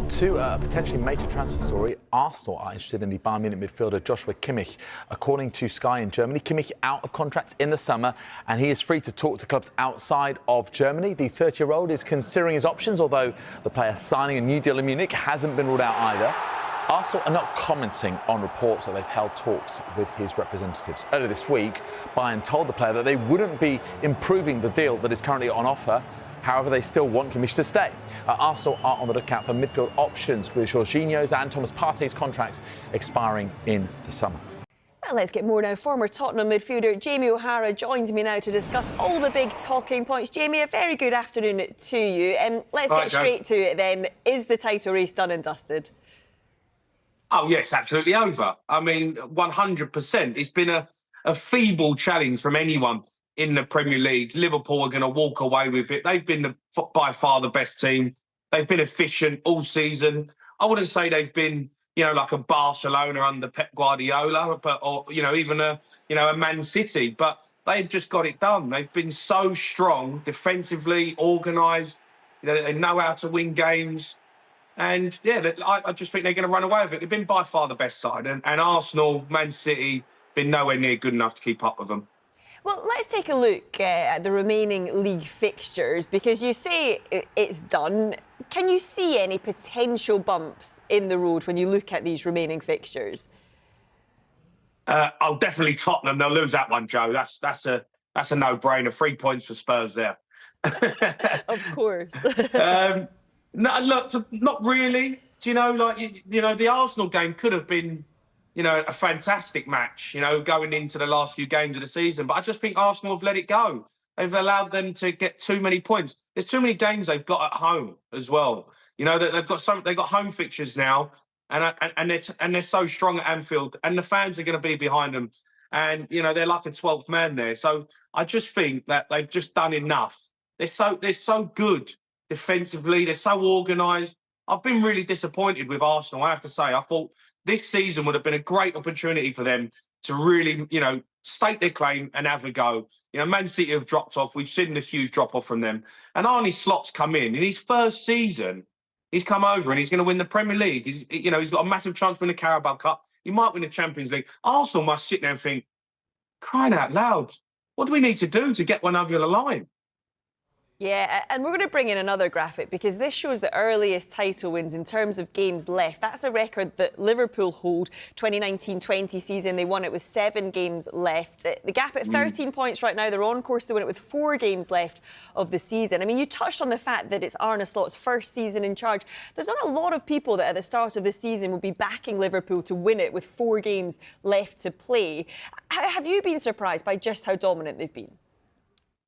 To a potentially major transfer story, Arsenal are interested in the Bayern Munich midfielder Joshua Kimmich. According to Sky in Germany, Kimmich out of contract in the summer and he is free to talk to clubs outside of Germany. The 30-year-old is considering his options, although the player signing a new deal in Munich hasn't been ruled out either. Arsenal are not commenting on reports that they've held talks with his representatives. Earlier this week, Bayern told the player that they wouldn't be improving the deal that is currently on offer. However, they still want Kimmich to stay. Arsenal are on the lookout for midfield options, with Jorginho's and Thomas Partey's contracts expiring in the summer. Well, let's get more now. Former Tottenham midfielder Jamie O'Hara joins me now to discuss all the big talking points. Jamie, a very good afternoon to you. Let's get straight to it then. Is the title race done and dusted? Oh, yes, absolutely over. I mean, 100%. It's been a feeble challenge from anyone in the Premier League. Liverpool are going to walk away with it. They've been by far the best team. They've been efficient all season. I wouldn't say they've been, like a Barcelona under Pep Guardiola, or even a Man City. But they've just got it done. They've been so strong defensively, organised. They know how to win games. And, yeah, I just think they're going to run away with it. They've been by far the best side. And Arsenal, Man City, been nowhere near good enough to keep up with them. Well, let's take a look at the remaining league fixtures, because you say it's done. Can you see any potential bumps in the road when you look at these remaining fixtures? Definitely Tottenham. They'll lose that one, Joe. That's a no-brainer. 3 points for Spurs there. Of course. No, look, not really. The Arsenal game could have been, a fantastic match, going into the last few games of the season. But I just think Arsenal have let it go. They've allowed them to get too many points. There's too many games they've got at home as well. They've got home fixtures now, and they're so strong at Anfield, and the fans are going to be behind them. And they're like a 12th man there. So I just think that they've just done enough. They're so good defensively. They're so organised. I've been really disappointed with Arsenal, I have to say. I thought this season would have been a great opportunity for them to really, stake their claim and have a go. Man City have dropped off. We've seen a huge drop-off from them. And Arne Slot's come in his first season, he's come over and he's going to win the Premier League. He's got a massive chance to win the Carabao Cup. He might win the Champions League. Arsenal must sit there and think, crying out loud, what do we need to do to get one over the line? Yeah, and we're going to bring in another graphic, because this shows the earliest title wins in terms of games left. That's a record that Liverpool hold. 2019-20 season, they won it with 7 games left. The gap at 13 points right now. They're on course to win it with 4 games left of the season. I mean, you touched on the fact that it's Arne Slot's first season in charge. There's not a lot of people that at the start of the season will be backing Liverpool to win it with 4 games left to play. Have you been surprised by just how dominant they've been?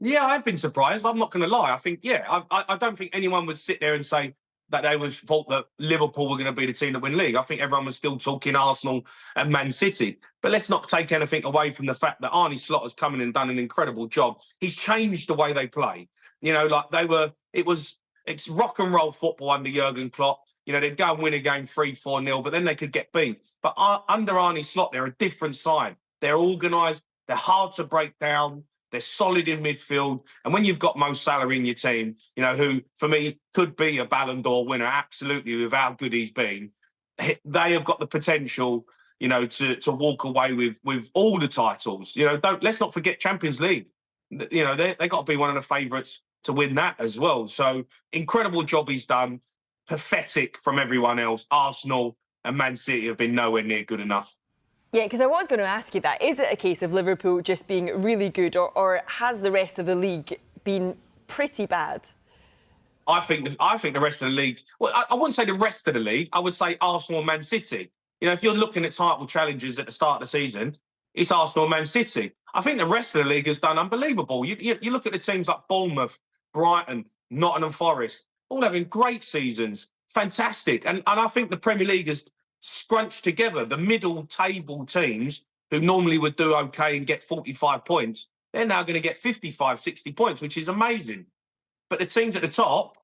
Yeah, I've been surprised. I'm not going to lie. I think, I don't think anyone would sit there and say that they thought that Liverpool were going to be the team that win the league. I think everyone was still talking Arsenal and Man City. But let's not take anything away from the fact that Arne Slot has come in and done an incredible job. He's changed the way they play. It's rock and roll football under Jurgen Klopp. They'd go and win a game 3-4-0, but then they could get beat. But under Arne Slot, they're a different side. They're organised. They're hard to break down. They're solid in midfield. And when you've got Mo Salah in your team, who, for me, could be a Ballon d'Or winner, absolutely, with how good he's been, they have got the potential, to walk away with all the titles. Let's not forget Champions League. They got to be one of the favourites to win that as well. So, incredible job he's done. Pathetic from everyone else. Arsenal and Man City have been nowhere near good enough. Yeah, because I was going to ask you that. Is it a case of Liverpool just being really good, or has the rest of the league been pretty bad? I think the rest of the league... Well, I wouldn't say the rest of the league. I would say Arsenal and Man City. If you're looking at title challenges at the start of the season, it's Arsenal and Man City. I think the rest of the league has done unbelievable. You look at the teams like Bournemouth, Brighton, Nottingham Forest, all having great seasons. Fantastic. And I think the Premier League has scrunched together the middle table teams who normally would do okay and get 45 points. They're now going to get 55, 60 points, which is amazing. But the teams at the top,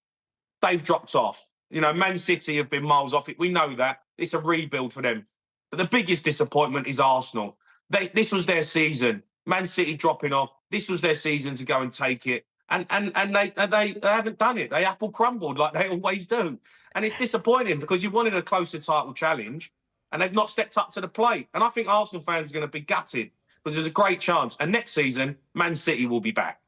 they've dropped off. Man City have been miles off it. We know that. It's a rebuild for them. But the biggest disappointment is Arsenal. This was their season. Man City dropping off. This was their season to go and take it. And they haven't done it. They apple crumbled like they always do. And it's disappointing because you wanted a closer title challenge and they've not stepped up to the plate. And I think Arsenal fans are going to be gutted because there's a great chance. And next season, Man City will be back.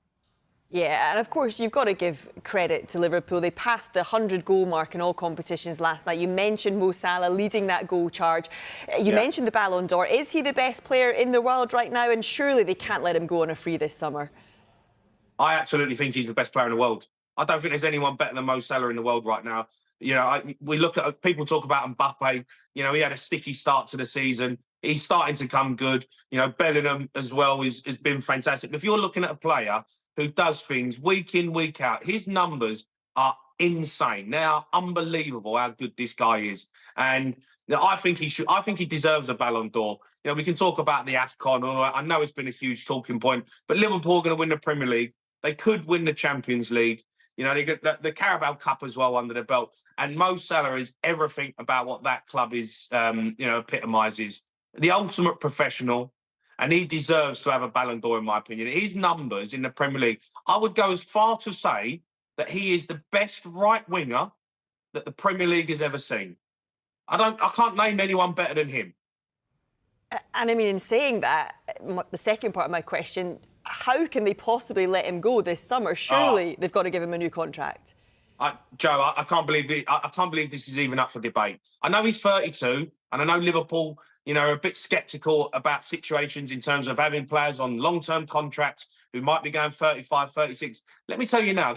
Yeah, and of course, you've got to give credit to Liverpool. They passed the 100-goal mark in all competitions last night. You mentioned Mo Salah leading that goal charge. You mentioned the Ballon d'Or. Is he the best player in the world right now? And surely they can't let him go on a free this summer. I absolutely think he's the best player in the world. I don't think there's anyone better than Mo Salah in the world right now. You know, we look at people talk about Mbappe. You know, he had a sticky start to the season. He's starting to come good. You know, Bellingham as well has been fantastic. If you're looking at a player who does things week in, week out, his numbers are insane. They are unbelievable how good this guy is. And I think he deserves a Ballon d'Or. You know, we can talk about the AFCON. I know it's been a huge talking point, but Liverpool are going to win the Premier League. They could win the Champions League. You know, they get the Carabao Cup as well under their belt. And Mo Salah is everything about what that club is, epitomises. The ultimate professional, and he deserves to have a Ballon d'Or, in my opinion. His numbers in the Premier League, I would go as far to say that he is the best right winger that the Premier League has ever seen. I can't name anyone better than him. And I mean, in saying that, the second part of my question, how can they possibly let him go this summer? Surely they've got to give him a new contract. Joe, I can't believe this is even up for debate. I know he's 32, and I know Liverpool, you know, are a bit sceptical about situations in terms of having players on long-term contracts who might be going 35, 36. Let me tell you now,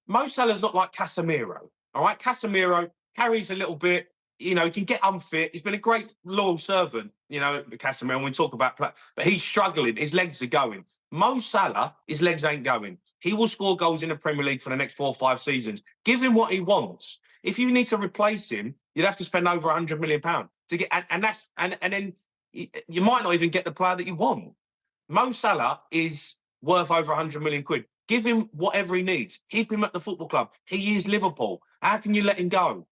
Mo Salah's not like Casemiro, all right? Casemiro carries a little bit, you know, he can get unfit. He's been a great loyal servant, you know, Casemiro, when we talk about play, but he's struggling. His legs are going. Mo Salah, his legs ain't going. He will score goals in the Premier League for the next 4 or 5 seasons. Give him what he wants. If you need to replace him, you'd have to spend over £100 million to get, and then you might not even get the player that you want. Mo Salah is worth over 100 million quid. Give him whatever he needs. Keep him at the football club. He is Liverpool. How can you let him go?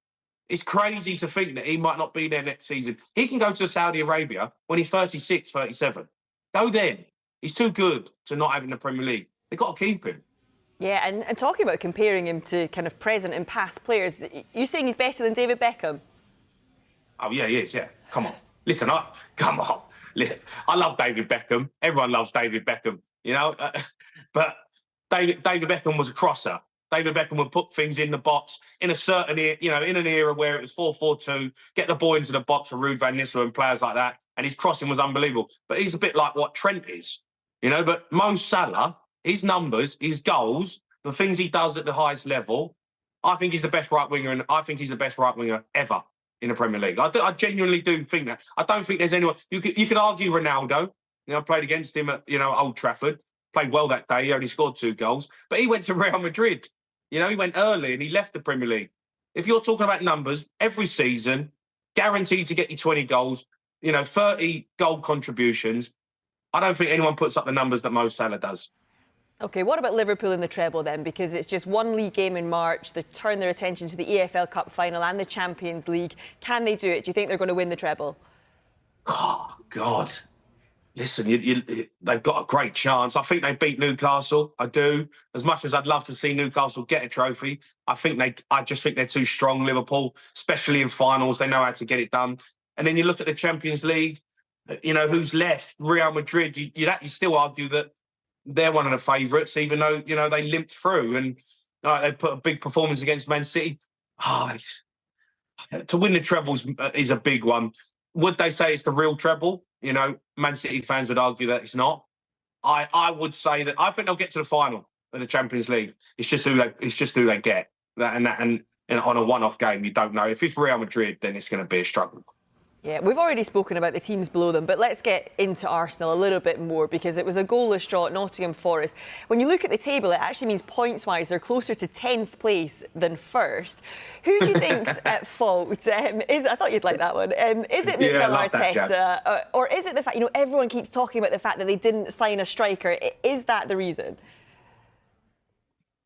It's crazy to think that he might not be there next season. He can go to Saudi Arabia when he's 36, 37. Go then. He's too good to not have in the Premier League. They've got to keep him. Yeah, and talking about comparing him to kind of present and past players, you saying he's better than David Beckham? Oh, yeah, he is, yeah. Come on. Listen, come on. Listen, I love David Beckham. Everyone loves David Beckham, you know. But David Beckham was a crosser. David Beckham would put things in the box in a certain, you know, in an era where it was 4-4-2, get the ball into the box for Ruud van Nistelrooy and players like that. And his crossing was unbelievable. But he's a bit like what Trent is, you know. But Mo Salah, his numbers, his goals, the things he does at the highest level, I think he's the best right winger, and I think he's the best right winger ever in the Premier League. I genuinely do think that. I don't think there's anyone. You could argue Ronaldo. You know, played against him at Old Trafford, played well that day. He only scored 2 goals, but he went to Real Madrid. You know, he went early and he left the Premier League. If you're talking about numbers, every season, guaranteed to get you 20 goals, you know, 30 goal contributions. I don't think anyone puts up the numbers that Mo Salah does. OK, what about Liverpool in the treble then? Because it's just one league game in March. They turn their attention to the EFL Cup final and the Champions League. Can they do it? Do you think they're going to win the treble? Oh, God. Listen, they've got a great chance. I think they beat Newcastle. I do. As much as I'd love to see Newcastle get a trophy, I just think they're too strong, Liverpool, especially in finals. They know how to get it done. And then you look at the Champions League, you know, who's left? Real Madrid. You still argue that they're one of the favourites, even though, you know, they limped through and they put a big performance against Man City. To win the treble is a big one. Would they say it's the real treble? You know, Man City fans would argue that it's not. I would say that I think they'll get to the final of the Champions League. It's just who they get. And on a one-off game, you don't know. If it's Real Madrid, then it's going to be a struggle. Yeah, we've already spoken about the teams below them, but let's get into Arsenal a little bit more because it was a goalless draw at Nottingham Forest. When you look at the table, it actually means points-wise they're closer to 10th place than first. Who do you think's at fault? I thought you'd like that one. Is it Mikel Arteta, or is it the fact, you know, everyone keeps talking about the fact that they didn't sign a striker? Is that the reason?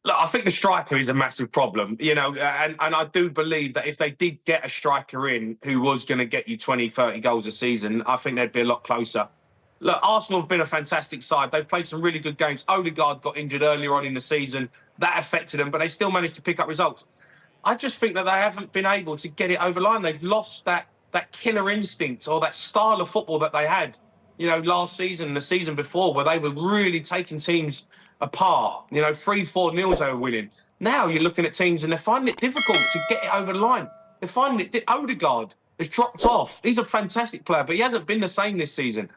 Look, I think the striker is a massive problem, you know, and I do believe that if they did get a striker in who was going to get you 20, 30 goals a season, I think they'd be a lot closer. Look, Arsenal have been a fantastic side. They've played some really good games. Odegaard got injured earlier on in the season. That affected them, but they still managed to pick up results. I just think that they haven't been able to get it over the line. They've lost that killer instinct or that style of football that they had, last season and the season before, where they were really taking teams apart. 3-4 nils they were winning. Now you're looking at teams and they're finding it difficult to get it over the line. They're finding it. Odegaard has dropped off. He's a fantastic player, but he hasn't been the same this season.